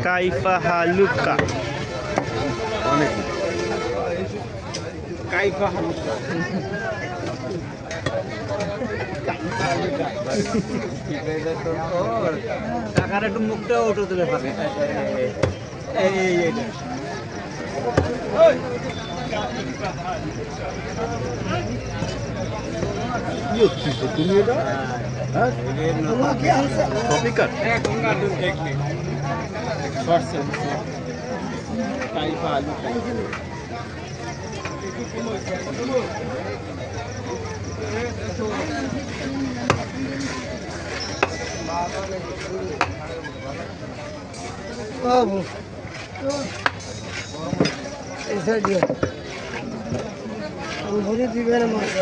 কাইফা হালুকা অনেক কাইফা হালুকা টাকার একটু মুখটা উঠে তুলে পাবে কি হচ্ছে তুমি এটা হ্যাঁ কপিকার কাইফা হালুকা বাবু এসে দিও ভরে দিবেন মাছ